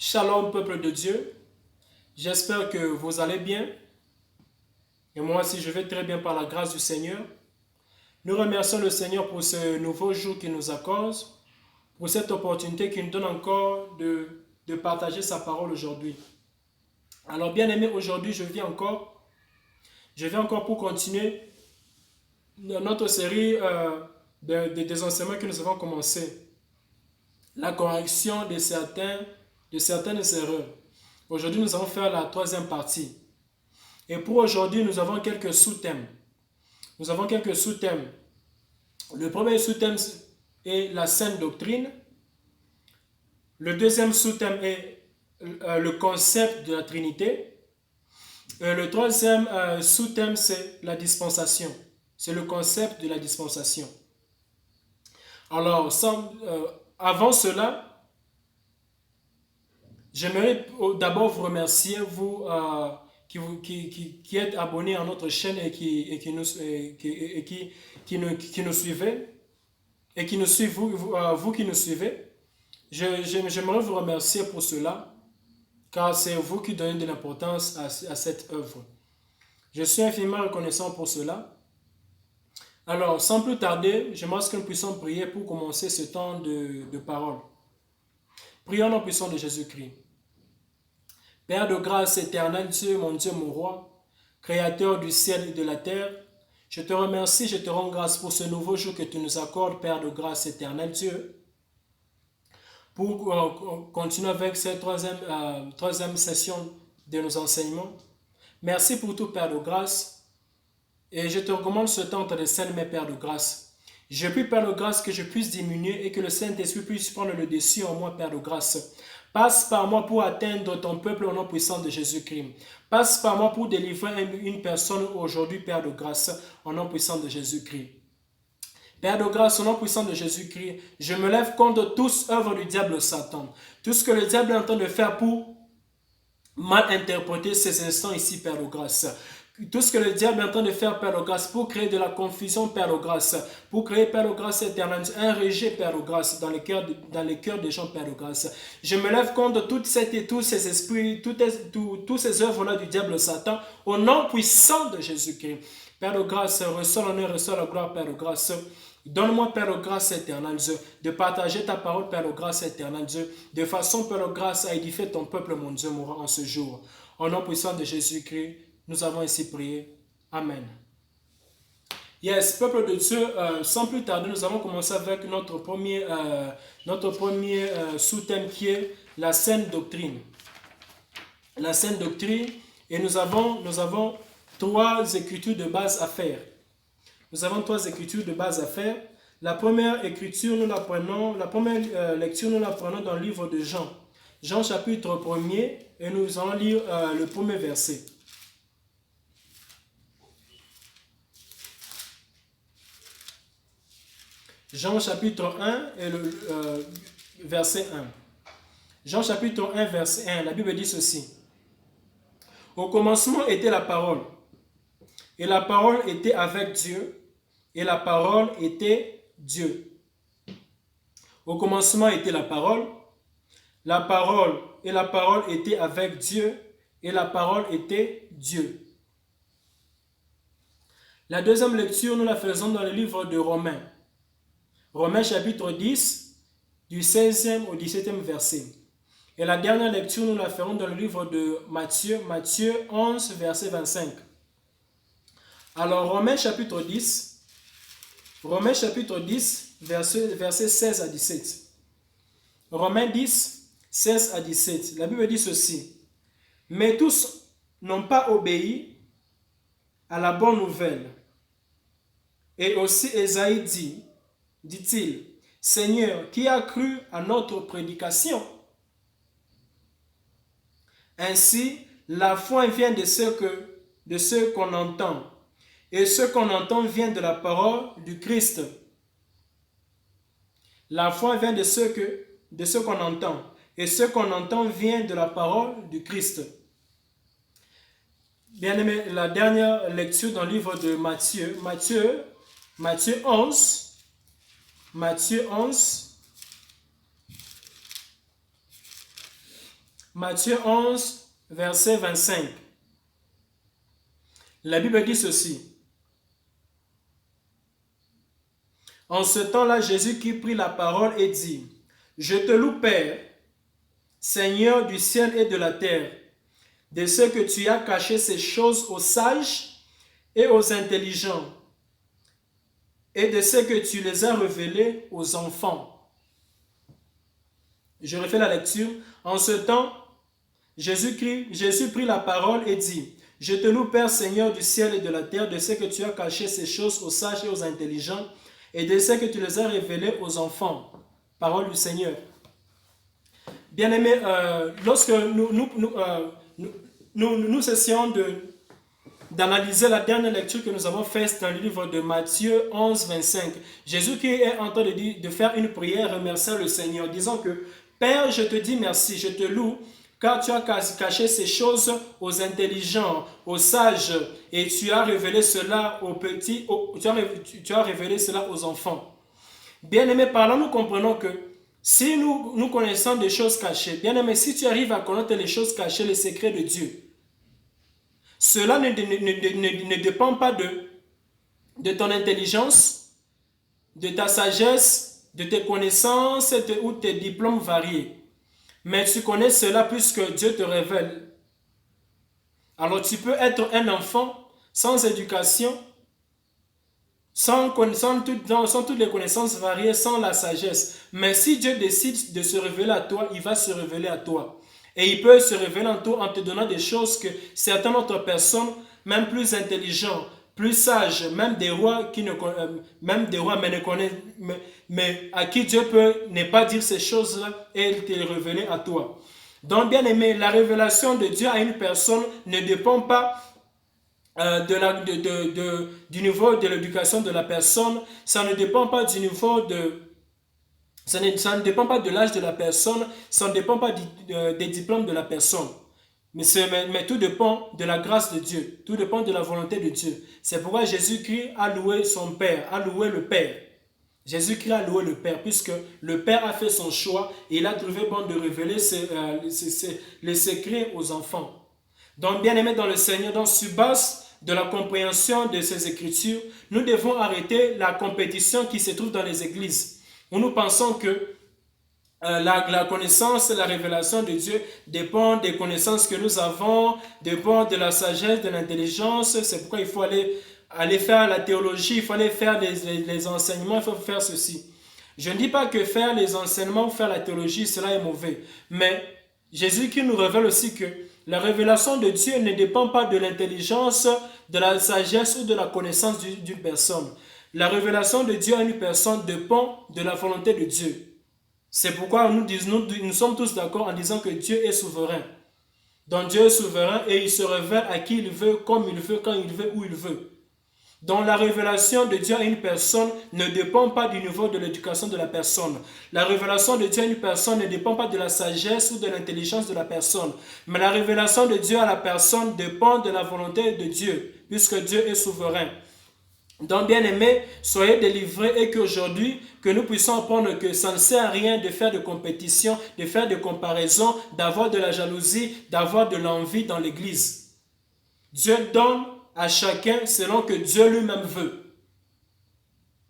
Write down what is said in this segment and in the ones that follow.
Shalom peuple de Dieu, j'espère que vous allez bien et moi aussi je vais très bien par la grâce du Seigneur. Nous remercions le Seigneur pour ce nouveau jour qu'il nous accorde, pour cette opportunité qu'il nous donne encore de partager sa parole aujourd'hui. Alors bien aimé, aujourd'hui je viens encore pour continuer notre série des enseignements que nous avons commencé. La correction de certaines erreurs. Aujourd'hui, nous allons faire la troisième partie. Et pour aujourd'hui, nous avons quelques sous-thèmes. Le premier sous-thème est la saine doctrine. Le deuxième sous-thème est le concept de la Trinité. Et le troisième sous-thème, c'est la dispensation. C'est le concept de la dispensation. Alors, avant cela, j'aimerais d'abord vous remercier, vous qui êtes abonnés à notre chaîne et qui nous suivez, et qui nous suivez, vous qui nous suivez. J'aimerais vous remercier pour cela, car c'est vous qui donnez de l'importance à cette œuvre. Je suis infiniment reconnaissant pour cela. Alors, sans plus tarder, j'aimerais que nous puissions prier pour commencer ce temps de parole. Prions au nom puissant de Jésus-Christ. Père de grâce éternel, Dieu, mon roi, Créateur du ciel et de la terre, je te remercie, je te rends grâce pour ce nouveau jour que tu nous accordes, Père de grâce éternel, Dieu, pour continuer avec cette troisième session de nos enseignements. Merci pour tout, Père de grâce. Et je te recommande ce temps de scène, mes Père de grâce. Je prie, Père de grâce, que je puisse diminuer et que le Saint-Esprit puisse prendre le dessus en moi, Père de grâce. Passe par moi pour atteindre ton peuple au nom puissant de Jésus-Christ. Passe par moi pour délivrer une personne aujourd'hui, Père de grâce, au nom puissant de Jésus-Christ. Père de grâce, au nom puissant de Jésus-Christ, je me lève contre tous œuvres du diable Satan. Tout ce que le diable est en train de faire pour mal interpréter ces instants ici, Père de grâce. Tout ce que le diable est en train de faire, Père de grâce, pour créer de la confusion, Père de grâce, pour créer, Père de grâce éternelle, un rejet, Père de grâce, dans les cœurs des gens, Père de grâce. Je me lève contre tous ces esprits, toutes ces œuvres-là du diable Satan, au nom puissant de Jésus-Christ. Père de grâce, reçois l'honneur, reçois la gloire, Père de grâce. Donne-moi, Père de grâce éternelle, Dieu, de partager ta parole, Père de grâce éternelle, Dieu, de façon, Père de grâce, à édifier ton peuple, mon Dieu, mourant en ce jour. Au nom puissant de Jésus-Christ, nous avons ainsi prié. Amen. Yes, peuple de Dieu, sans plus tarder, nous allons commencer avec notre premier sous-thème qui est la saine doctrine. La saine doctrine, et nous avons trois écritures de base à faire. La première écriture, la première lecture, nous la prenons dans le livre de Jean. Jean chapitre 1er, et nous allons lire le premier verset. Jean chapitre 1 et le verset 1. Jean chapitre 1 verset 1, la Bible dit ceci. Au commencement était la parole, et la parole était avec Dieu, et la parole était Dieu. Au commencement était la parole et la parole était avec Dieu, et la parole était Dieu. La deuxième lecture, nous la faisons dans le livre de Romains. Romains chapitre 10, du 16e au 17e verset. Et la dernière lecture, nous la ferons dans le livre de Matthieu, Matthieu 11, verset 25. Alors, Romains chapitre 10, verset 16 à 17. Romains 10, 16 à 17. La Bible dit ceci. Mais tous n'ont pas obéi à la bonne nouvelle. Et aussi Ésaïe dit-il, Seigneur, qui a cru à notre prédication? Ainsi, la foi vient de ce qu'on entend. Et ce qu'on entend vient de la parole du Christ. La foi vient de ce qu'on entend. Et ce qu'on entend vient de la parole du Christ. Bien aimé, la dernière lecture dans le livre de Matthieu 11, Matthieu 11, verset 25. La Bible dit ceci. En ce temps-là, Jésus qui prit la parole et dit, « Je te loue, Père, Seigneur du ciel et de la terre, de ce que tu as caché ces choses aux sages et aux intelligents, et de ce que tu les as révélées aux enfants. » Je refais la lecture. En ce temps, Jésus prit la parole et dit, « Je te loue, Père, Seigneur du ciel et de la terre, de ce que tu as caché ces choses aux sages et aux intelligents, et de ce que tu les as révélées aux enfants. » Parole du Seigneur. Bien-aimés, lorsque nous cessions d'analyser la dernière lecture que nous avons faite dans le livre de Matthieu 11, 25, Jésus qui est en train de faire une prière remerciant le Seigneur, disant que « Père, je te dis merci, je te loue, car tu as caché ces choses aux intelligents, aux sages, et tu as révélé cela aux petits, tu as révélé cela aux enfants. » Bien-aimés, par là, nous comprenons que si nous connaissons des choses cachées, bien-aimé, si tu arrives à connaître les choses cachées, les secrets de Dieu, cela ne dépend pas de ton intelligence, de ta sagesse, de tes connaissances ou tes diplômes variés. Mais tu connais cela puisque Dieu te révèle. Alors tu peux être un enfant sans éducation, sans toutes les connaissances variées, sans la sagesse. Mais si Dieu décide de se révéler à toi, il va se révéler à toi. Et il peut se révéler en toi en te donnant des choses que certaines autres personnes, même plus intelligentes, plus sages, même des rois mais à qui Dieu peut ne pas dire ces choses-là et te les révéler à toi. Donc, bien aimé, la révélation de Dieu à une personne ne dépend pas du niveau de l'éducation de la personne, ça ne dépend pas du niveau ça ne dépend pas de l'âge de la personne, ça ne dépend pas des diplômes de la personne. Mais tout dépend de la grâce de Dieu, tout dépend de la volonté de Dieu. C'est pourquoi Jésus-Christ a loué son Père, a loué le Père. Jésus-Christ a loué le Père, puisque le Père a fait son choix et il a trouvé bon de révéler les secrets aux enfants. Donc, bien aimés dans le Seigneur, dans sur base de la compréhension de ces Écritures, nous devons arrêter la compétition qui se trouve dans les églises, où nous pensons que la connaissance et la révélation de Dieu dépend des connaissances que nous avons, dépend de la sagesse, de l'intelligence. C'est pourquoi il faut aller faire la théologie, il faut aller faire les enseignements, il faut faire ceci. Je ne dis pas que faire les enseignements ou faire la théologie, cela est mauvais. Mais Jésus qui nous révèle aussi que la révélation de Dieu ne dépend pas de l'intelligence, de la sagesse ou de la connaissance d'une personne. La révélation de Dieu à une personne dépend de la volonté de Dieu. C'est pourquoi nous sommes tous d'accord en disant que Dieu est souverain. Donc Dieu est souverain et il se révèle à qui il veut, comme il veut, quand il veut, où il veut. Donc la révélation de Dieu à une personne ne dépend pas du niveau de l'éducation de la personne. La révélation de Dieu à une personne ne dépend pas de la sagesse ou de l'intelligence de la personne. Mais la révélation de Dieu à la personne dépend de la volonté de Dieu, puisque Dieu est souverain. Donc, bien aimés, soyez délivrés et qu'aujourd'hui, que nous puissions apprendre que ça ne sert à rien de faire de compétition, de faire de comparaison, d'avoir de la jalousie, d'avoir de l'envie dans l'église. Dieu donne à chacun selon que Dieu lui-même veut.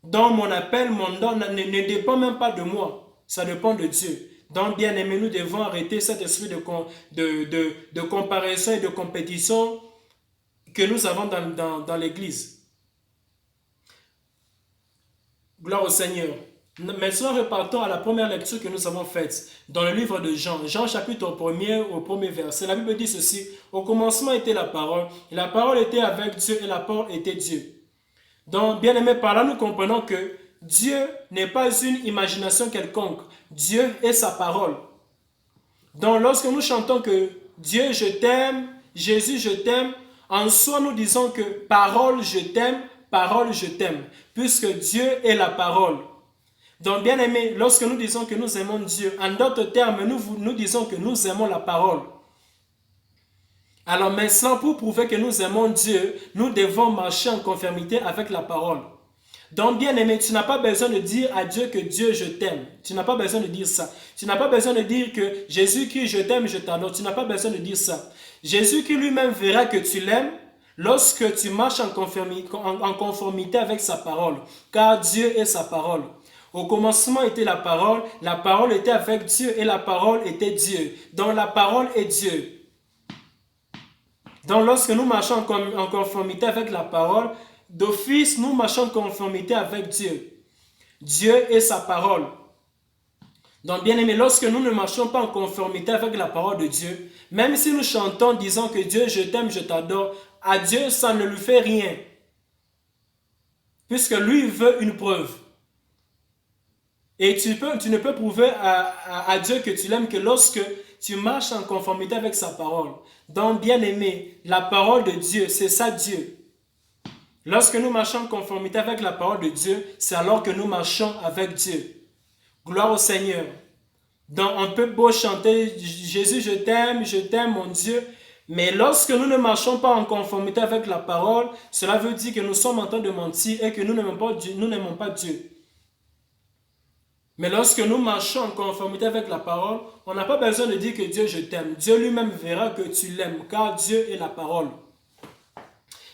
Donc, mon appel, mon don ne dépend même pas de moi, ça dépend de Dieu. Donc, bien aimés, nous devons arrêter cet esprit de comparaison et de compétition que nous avons dans l'église. Gloire au Seigneur. Maintenant, repartons à la première lecture que nous avons faite dans le livre de Jean. Jean chapitre 1er au premier verset. La Bible dit ceci. Au commencement était la parole. Et la parole était avec Dieu et la parole était Dieu. Donc, bien aimé, par là, nous comprenons que Dieu n'est pas une imagination quelconque. Dieu est sa parole. Donc, lorsque nous chantons que Dieu, je t'aime, Jésus, je t'aime, en soi, nous disons que parole, je t'aime, parole, je t'aime, puisque Dieu est la parole. Donc, bien aimé, lorsque nous disons que nous aimons Dieu, en d'autres termes, nous disons que nous aimons la parole. Alors maintenant, pour prouver que nous aimons Dieu, nous devons marcher en conformité avec la parole. Donc, bien aimé, tu n'as pas besoin de dire à Dieu que Dieu, je t'aime. Tu n'as pas besoin de dire ça. Tu n'as pas besoin de dire que Jésus-Christ, je t'aime, je t'adore. Tu n'as pas besoin de dire ça. Jésus-Christ lui-même verra que tu l'aimes lorsque tu marches en conformité avec sa parole. Car Dieu est sa parole. Au commencement était la parole était avec Dieu et la parole était Dieu. Donc la parole est Dieu. Donc lorsque nous marchons en conformité avec la parole, d'office, nous marchons en conformité avec Dieu. Dieu est sa parole. Donc, bien aimé, lorsque nous ne marchons pas en conformité avec la parole de Dieu, même si nous chantons disant que Dieu, je t'aime, je t'adore, à Dieu, ça ne lui fait rien. Puisque lui veut une preuve. Et tu ne peux prouver à Dieu que tu l'aimes que lorsque tu marches en conformité avec sa parole. Donc, bien aimé, la parole de Dieu, c'est ça Dieu. Lorsque nous marchons en conformité avec la parole de Dieu, c'est alors que nous marchons avec Dieu. Gloire au Seigneur. Donc on peut beau chanter Jésus, je t'aime, mon Dieu. Mais lorsque nous ne marchons pas en conformité avec la parole, cela veut dire que nous sommes en train de mentir et que nous n'aimons pas Dieu. Mais lorsque nous marchons en conformité avec la parole, on n'a pas besoin de dire que Dieu, je t'aime. Dieu lui-même verra que tu l'aimes, car Dieu est la parole.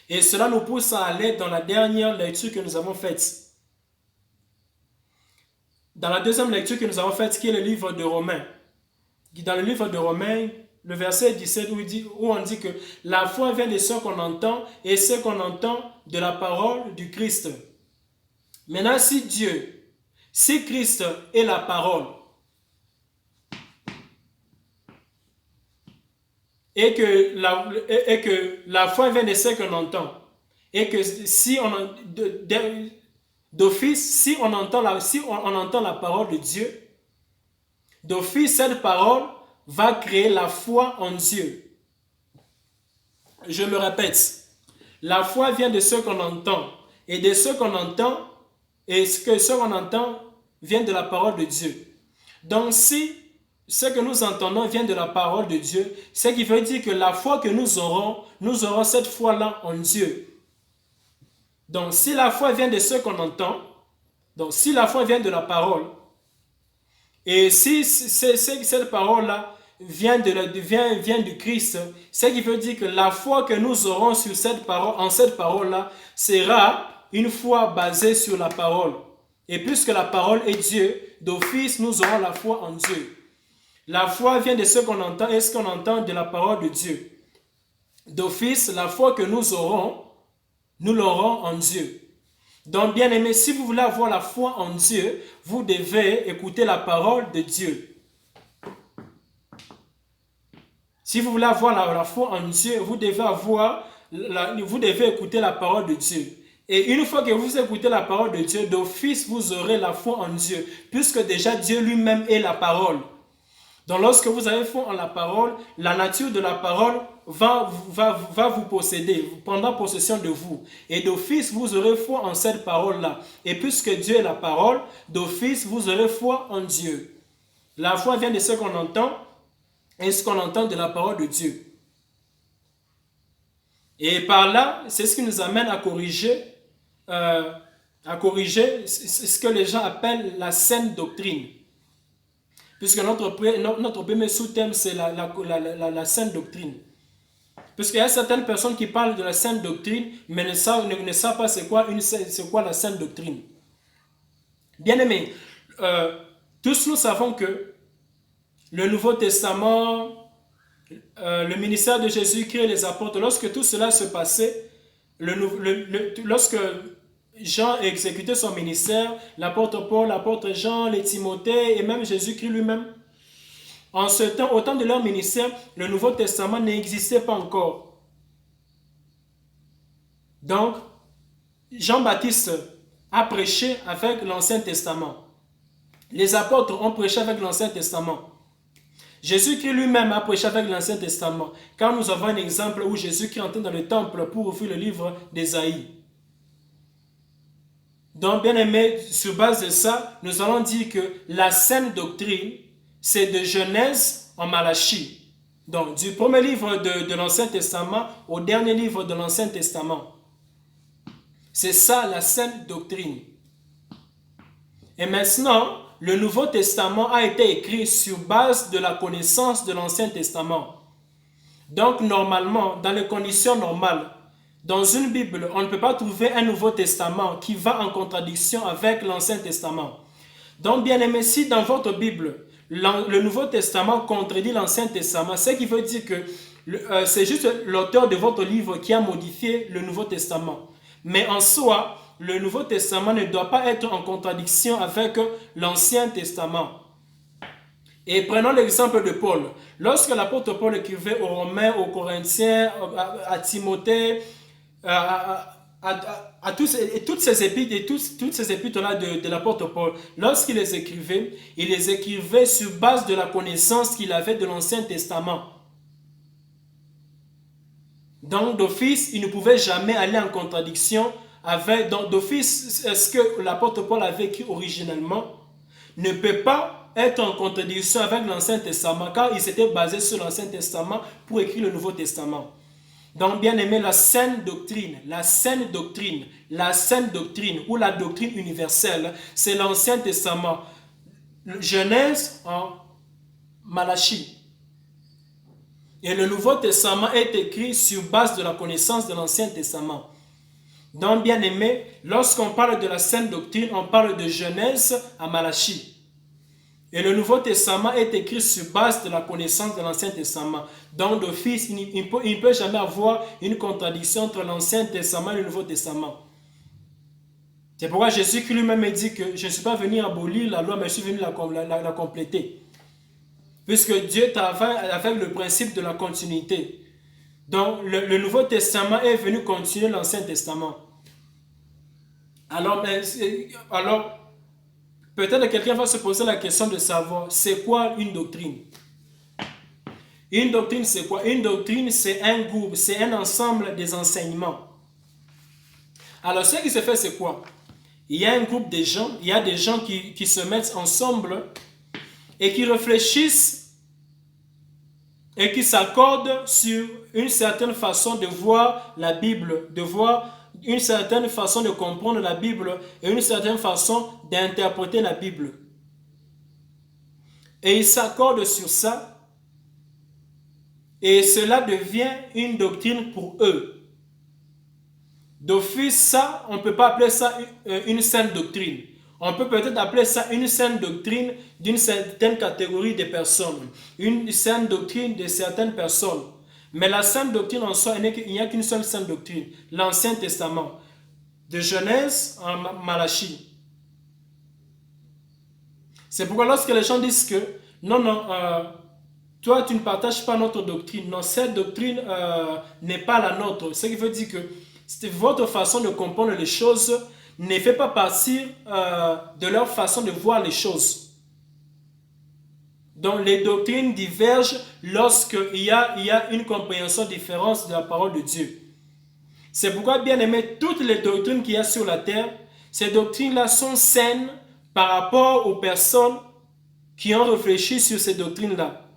Et cela nous pousse à aller dans la dernière lecture que nous avons faite. Dans la deuxième lecture que nous avons faite, qui est le livre de Romains. Dans le livre de Romains, le verset 17 où on dit que la foi vient de ce qu'on entend et ce qu'on entend de la parole du Christ. Maintenant, si Christ est la parole et que la foi vient de ce qu'on entend et que si on d'office, si on entend la parole de Dieu, d'office, cette parole va créer la foi en Dieu. Je me répète, la foi vient de ce qu'on entend. Et de ce qu'on entend, et ce qu'on entend vient de la parole de Dieu. Donc si ce que nous entendons vient de la parole de Dieu, ce qui veut dire que la foi que nous aurons cette foi-là en Dieu. Donc, si la foi vient de ce qu'on entend, donc si la foi vient de la parole, et si cette parole-là vient du Christ, ce qui veut dire que la foi que nous aurons sur cette parole-là sera une foi basée sur la parole. Et puisque la parole est Dieu, d'office, nous aurons la foi en Dieu. La foi vient de ce qu'on entend et ce qu'on entend de la parole de Dieu. D'office, la foi que nous aurons, nous l'aurons en Dieu. Donc, bien aimé, si vous voulez avoir la foi en Dieu, vous devez écouter la parole de Dieu. Si vous voulez avoir la foi en Dieu, vous devez écouter la parole de Dieu. Et une fois que vous écoutez la parole de Dieu, d'office, vous aurez la foi en Dieu, puisque déjà Dieu lui-même est la parole. Donc, lorsque vous avez foi en la parole, la nature de la parole va vous posséder, prendra possession de vous. Et d'office, vous aurez foi en cette parole-là. Et puisque Dieu est la parole, d'office, vous aurez foi en Dieu. La foi vient de ce qu'on entend et ce qu'on entend de la parole de Dieu. Et par là, c'est ce qui nous amène à corriger ce que les gens appellent la saine doctrine. Puisque notre premier sous-thème, c'est la saine doctrine. Puisqu'il y a certaines personnes qui parlent de la saine doctrine, mais ne savent pas c'est quoi la saine doctrine. Bien aimé, tous nous savons que le Nouveau Testament, le ministère de Jésus-Christ et les apôtres, lorsque tout cela se passait, lorsque Jean exécutait son ministère, l'apôtre Paul, l'apôtre Jean, les Timothée et même Jésus-Christ lui-même, en ce temps, au temps de leur ministère, le Nouveau Testament n'existait pas encore. Donc, Jean-Baptiste a prêché avec l'Ancien Testament. Les apôtres ont prêché avec l'Ancien Testament. Jésus-Christ lui-même a prêché avec l'Ancien Testament. Car nous avons un exemple où Jésus-Christ entre dans le temple pour ouvrir le livre d'Ésaïe. Donc, bien aimé, sur base de ça, nous allons dire que la saine doctrine, c'est de Genèse en Malachie. Donc, du premier livre de l'Ancien Testament au dernier livre de l'Ancien Testament. C'est ça la saine doctrine. Et maintenant, le Nouveau Testament a été écrit sur base de la connaissance de l'Ancien Testament. Donc normalement, dans les conditions normales, dans une Bible, on ne peut pas trouver un Nouveau Testament qui va en contradiction avec l'Ancien Testament. Donc bien aimé, si dans votre Bible, le Nouveau Testament contredit l'Ancien Testament, ce qui veut dire que c'est juste l'auteur de votre livre qui a modifié le Nouveau Testament. Mais en soi, le Nouveau Testament ne doit pas être en contradiction avec l'Ancien Testament. Et prenons l'exemple de Paul. Lorsque l'apôtre Paul écrivait aux Romains, aux Corinthiens, à Timothée, toutes ces épîtres-là de l'apôtre Paul, lorsqu'il les écrivait, il les écrivait sur base de la connaissance qu'il avait de l'Ancien Testament. Donc d'office, il ne pouvait jamais aller en contradiction avec, donc d'office, ce que l'apôtre Paul avait écrit originellement ne peut pas être en contradiction avec l'Ancien Testament, car il s'était basé sur l'Ancien Testament pour écrire le Nouveau Testament. Donc, bien aimé, la saine doctrine ou la doctrine universelle, c'est l'Ancien Testament. Genèse en Malachie. Et le Nouveau Testament est écrit sur base de la connaissance de l'Ancien Testament. Donc, bien aimé, lorsqu'on parle de la saine doctrine, on parle de Genèse à Malachie. Et le Nouveau Testament est écrit sur base de la connaissance de l'Ancien Testament. Donc, d'office, il ne peut jamais avoir une contradiction entre l'Ancien Testament et le Nouveau Testament. C'est pourquoi Jésus lui-même dit que je ne suis pas venu abolir la loi, mais je suis venu la compléter. Puisque Dieu travaille avec le principe de la continuité. Donc, le Nouveau Testament est venu continuer l'Ancien Testament. Alors peut-être quelqu'un va se poser la question de savoir, c'est quoi une doctrine? Une doctrine, c'est quoi? Une doctrine, c'est un groupe, c'est un ensemble des enseignements. Alors, ce qui se fait, c'est quoi? Il y a un groupe de gens, il y a des gens qui se mettent ensemble et qui réfléchissent et qui s'accordent sur une certaine façon de voir la Bible, de voir une certaine façon de comprendre la Bible et une certaine façon d'interpréter la Bible. Et ils s'accordent sur ça et cela devient une doctrine pour eux. D'office, ça, on ne peut pas appeler ça une saine doctrine. On peut peut-être appeler ça une saine doctrine d'une certaine catégorie de personnes, une saine doctrine de certaines personnes. Mais la sainte doctrine en soi, il n'y a qu'une seule sainte doctrine, l'Ancien Testament, de Genèse en Malachie. C'est pourquoi lorsque les gens disent que non, toi tu ne partages pas notre doctrine, non, cette doctrine n'est pas la nôtre. Ce qui veut dire que votre façon de comprendre les choses ne fait pas partie de leur façon de voir les choses. Donc les doctrines divergent lorsqu'il y a une compréhension différente de la parole de Dieu. C'est pourquoi, bien aimé, toutes les doctrines qu'il y a sur la terre, ces doctrines-là sont saines par rapport aux personnes qui ont réfléchi sur ces doctrines-là.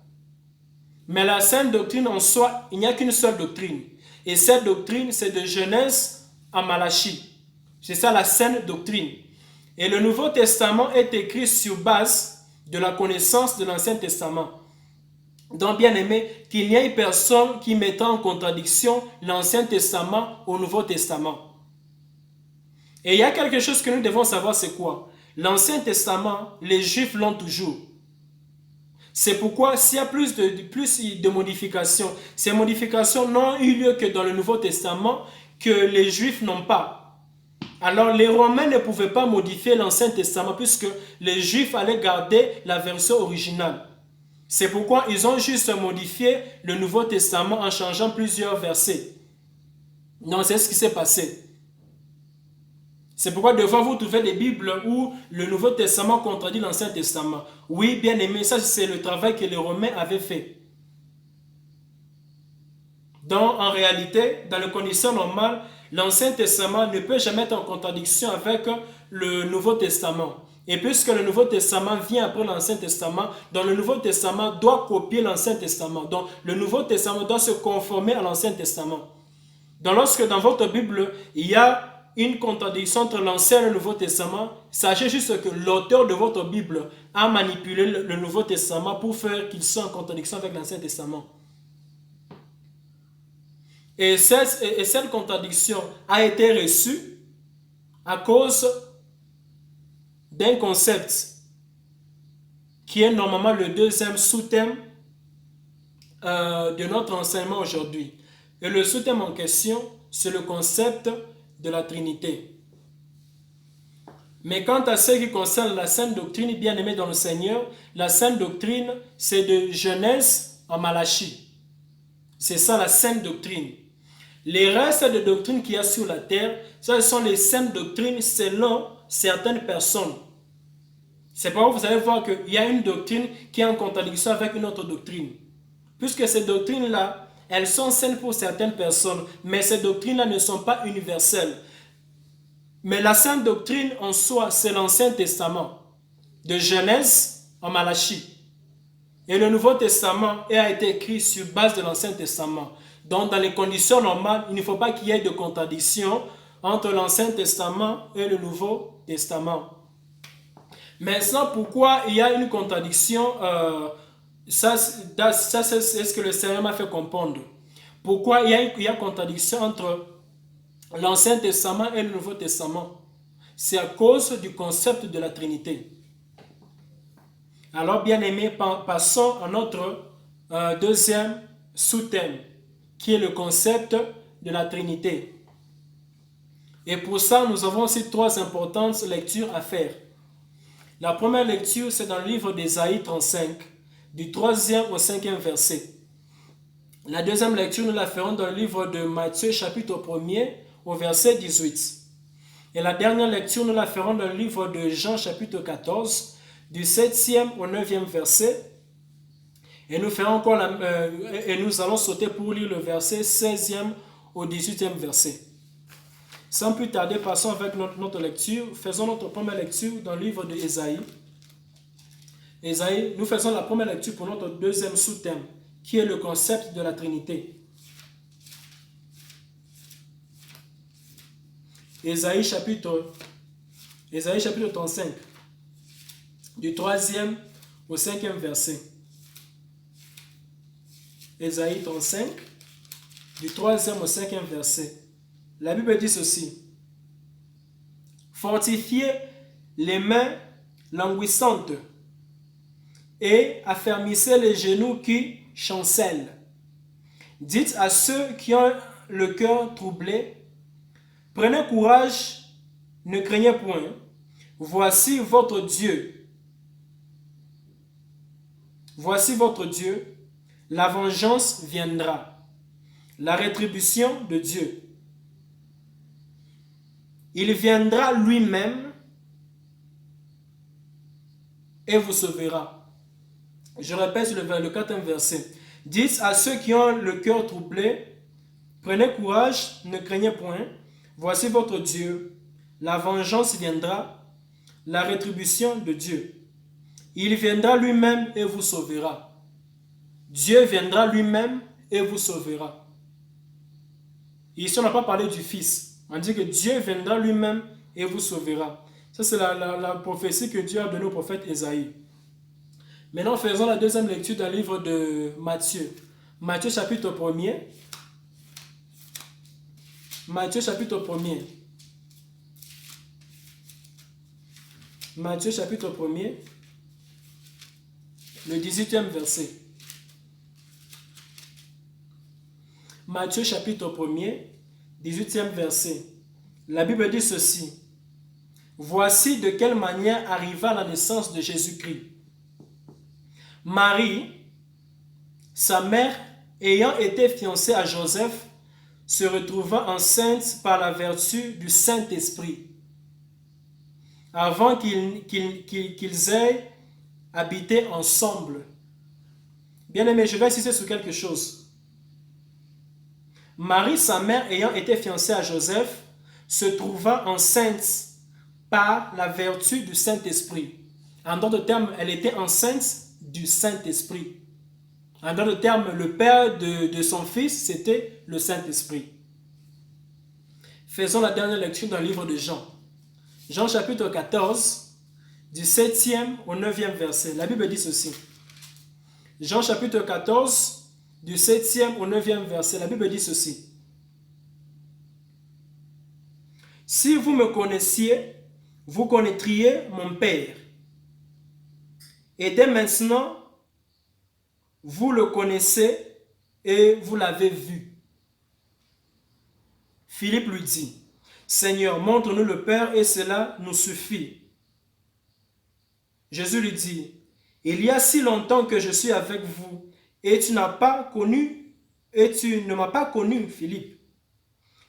Mais la saine doctrine en soi, il n'y a qu'une seule doctrine. Et cette doctrine, c'est de Genèse à Malachie. C'est ça la saine doctrine. Et le Nouveau Testament est écrit sur base de la connaissance de l'Ancien Testament. Donc, bien aimé, qu'il n'y ait personne qui mette en contradiction l'Ancien Testament au Nouveau Testament. Et il y a quelque chose que nous devons savoir, c'est quoi? L'Ancien Testament, les Juifs l'ont toujours. C'est pourquoi s'il y a plus de modifications, ces modifications n'ont eu lieu que dans le Nouveau Testament que les Juifs n'ont pas. Alors les Romains ne pouvaient pas modifier l'Ancien Testament puisque les Juifs allaient garder la version originale. C'est pourquoi ils ont juste modifié le Nouveau Testament en changeant plusieurs versets. Non, c'est ce qui s'est passé. C'est pourquoi devant vous trouvez des Bibles où le Nouveau Testament contredit l'Ancien Testament. Oui, bien aimé, ça c'est le travail que les Romains avaient fait. Donc en réalité, dans les conditions normales, l'Ancien Testament ne peut jamais être en contradiction avec le Nouveau Testament. Et puisque le Nouveau Testament vient après l'Ancien Testament, donc le Nouveau Testament doit copier l'Ancien Testament. Donc le Nouveau Testament doit se conformer à l'Ancien Testament. Donc lorsque dans votre Bible, il y a une contradiction entre l'Ancien et le Nouveau Testament, sachez juste que l'auteur de votre Bible a manipulé le Nouveau Testament pour faire qu'il soit en contradiction avec l'Ancien Testament. Et cette contradiction a été reçue à cause d'un concept qui est normalement le deuxième sous-thème de notre enseignement aujourd'hui. Et le sous-thème en question, c'est le concept de la Trinité. Mais quant à ce qui concerne la sainte doctrine, bien aimée dans le Seigneur, la sainte doctrine, c'est de Genèse en Malachie. C'est ça la sainte doctrine. Les restes de doctrines qu'il y a sur la terre, ce sont les saintes doctrines selon certaines personnes. C'est pourquoi vous allez voir qu'il y a une doctrine qui est en contradiction avec une autre doctrine. Puisque ces doctrines-là, elles sont saines pour certaines personnes, mais ces doctrines-là ne sont pas universelles. Mais la sainte doctrine en soi, c'est l'Ancien Testament, de Genèse en Malachie. Et le Nouveau Testament a été écrit sur base de l'Ancien Testament. Donc, dans les conditions normales, il ne faut pas qu'il y ait de contradiction entre l'Ancien Testament et le Nouveau Testament. Maintenant, pourquoi il y a une contradiction ça c'est ce que le Seigneur m'a fait comprendre. Pourquoi il y a contradiction entre l'Ancien Testament et le Nouveau Testament? C'est à cause du concept de la Trinité. Alors, bien aimés, passons à notre deuxième sous-thème, qui est le concept de la Trinité. Et pour ça, nous avons aussi trois importantes lectures à faire. La première lecture, c'est dans le livre d'Ésaïe 35, du 3e au 5e verset. La deuxième lecture, nous la ferons dans le livre de Matthieu, chapitre 1er, au verset 18. Et la dernière lecture, nous la ferons dans le livre de Jean, chapitre 14, du 7e au 9e verset. Et nous ferons encore et nous allons sauter pour lire le verset 16e au 18e verset. Sans plus tarder, passons avec notre lecture. Faisons notre première lecture dans le livre de Ésaïe. Ésaïe, nous faisons la première lecture pour notre deuxième sous-thème, qui est le concept de la Trinité. Ésaïe chapitre 35, du 3e au 5e verset. Ésaïe 35, du 3e au 5e verset. La Bible dit ceci. Fortifiez les mains languissantes et affermissez les genoux qui chancellent. Dites à ceux qui ont le cœur troublé, prenez courage, ne craignez point. Voici votre Dieu. Voici votre Dieu. La vengeance viendra. La rétribution de Dieu. Il viendra lui-même et vous sauvera. Je répète le 4e verset. Dites à ceux qui ont le cœur troublé, prenez courage, ne craignez point. Voici votre Dieu. La vengeance viendra, la rétribution de Dieu. Il viendra lui-même et vous sauvera. Dieu viendra lui-même et vous sauvera. Ici, on n'a pas parlé du Fils. On dit que Dieu viendra lui-même et vous sauvera. Ça, c'est la prophétie que Dieu a donnée au prophète Ésaïe. Maintenant, faisons la deuxième lecture dans le livre de Matthieu. Matthieu chapitre 1er. Matthieu chapitre 1er. Matthieu chapitre 1er. Le 18e verset. Matthieu chapitre 1er. 18e verset. La Bible dit ceci. Voici de quelle manière arriva la naissance de Jésus-Christ. Marie, sa mère, ayant été fiancée à Joseph, se retrouva enceinte par la vertu du Saint-Esprit. Avant qu'ils aient habité ensemble. Bien aimé, je vais insister sur quelque chose. Marie, sa mère, ayant été fiancée à Joseph, se trouva enceinte par la vertu du Saint-Esprit. En d'autres termes, elle était enceinte du Saint-Esprit. En d'autres termes, le père de son fils, c'était le Saint-Esprit. Faisons la dernière lecture dans le livre de Jean. Jean chapitre 14, du 7e au 9e verset. La Bible dit ceci. Jean chapitre 14, du 7e au 9e verset. La Bible dit ceci. Si vous me connaissiez, vous connaîtriez mon Père. Et dès maintenant, vous le connaissez et vous l'avez vu. Philippe lui dit, Seigneur, montre-nous le Père et cela nous suffit. Jésus lui dit, il y a si longtemps que je suis avec vous et tu ne m'as pas connu, Philippe.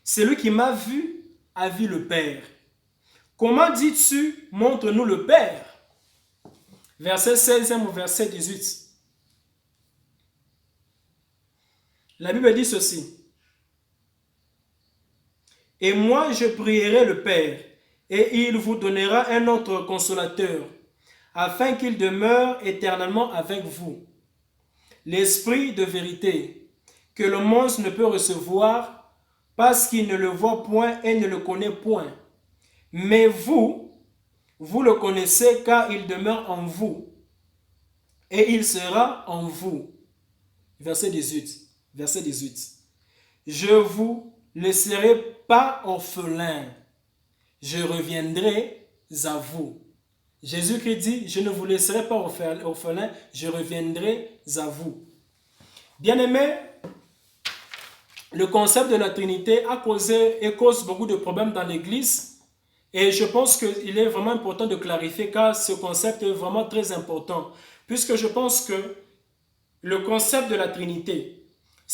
Celui qui m'a vu a vu le Père. Comment dis-tu, montre-nous le Père? Verset 16 au verset 18. La Bible dit ceci. Et moi je prierai le Père, et il vous donnera un autre consolateur, afin qu'il demeure éternellement avec vous. L'Esprit de vérité, que le monde ne peut recevoir, parce qu'il ne le voit point et ne le connaît point. Mais vous le connaissez, car il demeure en vous, et il sera en vous. Verset 18. Verset 18. Je vous laisserai pas orphelin, je reviendrai à vous. Jésus-Christ dit, je ne vous laisserai pas orphelin, je reviendrai à vous. Bien-aimés, le concept de la Trinité a causé et cause beaucoup de problèmes dans l'Église. Et je pense qu'il est vraiment important de clarifier car ce concept est vraiment très important. Puisque je pense que le concept de la Trinité,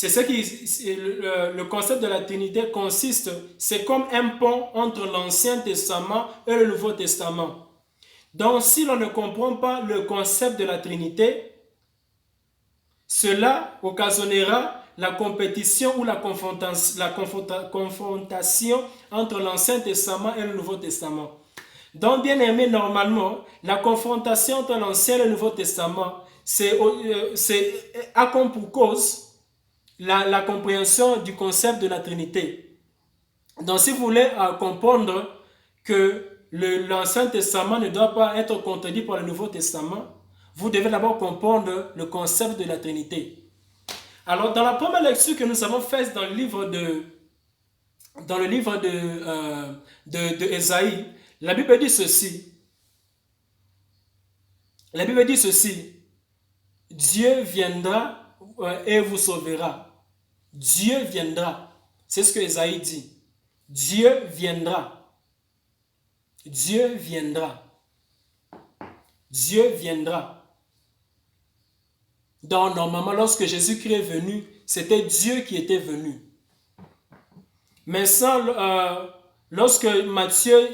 le concept de la Trinité consiste, c'est comme un pont entre l'Ancien Testament et le Nouveau Testament. Donc, si l'on ne comprend pas le concept de la Trinité, cela occasionnera la compétition ou la confrontation entre l'Ancien Testament et le Nouveau Testament. Donc, bien aimé, normalement, la confrontation entre l'Ancien et le Nouveau Testament, a comme pour cause la compréhension du concept de la Trinité. Donc, si vous voulez comprendre que l'Ancien Testament ne doit pas être contredit par le Nouveau Testament, vous devez d'abord comprendre le concept de la Trinité. Alors, dans la première lecture que nous avons faite dans le livre de Ésaïe, la Bible dit ceci. La Bible dit ceci. Dieu viendra et vous sauvera. Dieu viendra. C'est ce que Ésaïe dit. Dieu viendra. Dieu viendra. Dieu viendra. Donc, normalement, lorsque Jésus-Christ est venu, c'était Dieu qui était venu. Mais ça, lorsque Matthieu,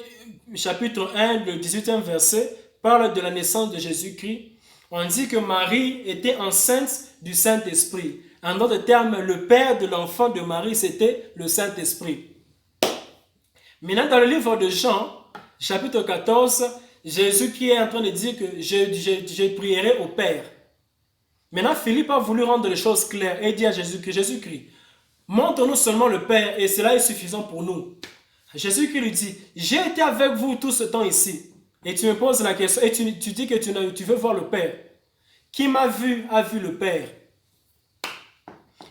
chapitre 1, le 18e verset, parle de la naissance de Jésus-Christ, on dit que Marie était enceinte du Saint-Esprit. En d'autres termes, le père de l'enfant de Marie, c'était le Saint-Esprit. Maintenant, dans le livre de Jean, chapitre 14, Jésus qui est en train de dire que je prierai au Père. Maintenant, Philippe a voulu rendre les choses claires et dit à Jésus-Christ, montre-nous seulement le Père et cela est suffisant pour nous. Jésus-Christ lui dit, j'ai été avec vous tout ce temps ici. Et tu me poses la question et tu dis que tu veux voir le Père. Qui m'a vu a vu le Père.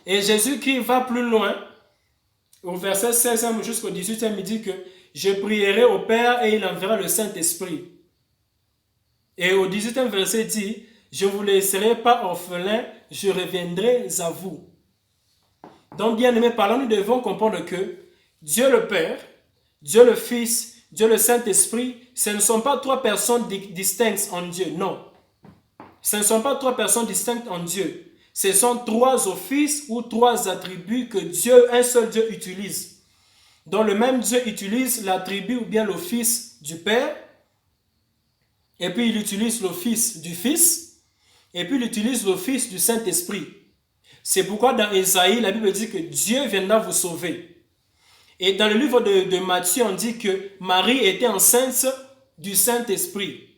Et Jésus-Christ va plus loin. Au verset 16e jusqu'au 18e, il dit que je prierai au Père et il enverra le Saint-Esprit. Et au 18e verset, il dit, je ne vous laisserai pas orphelin, je reviendrai à vous. Donc, bien aimés, par là, nous devons comprendre que Dieu le Père, Dieu le Fils, Dieu le Saint-Esprit, ce ne sont pas trois personnes distinctes en Dieu, non. Ce ne sont pas trois personnes distinctes en Dieu. Ce sont trois offices ou trois attributs que Dieu, un seul Dieu utilise. Donc le même Dieu utilise l'attribut ou bien l'office du Père, et puis il utilise l'office du Fils, et puis il utilise l'office du Saint-Esprit. C'est pourquoi dans Ésaïe, la Bible dit que Dieu viendra vous sauver. Et dans le livre de Matthieu, on dit que Marie était enceinte du Saint-Esprit.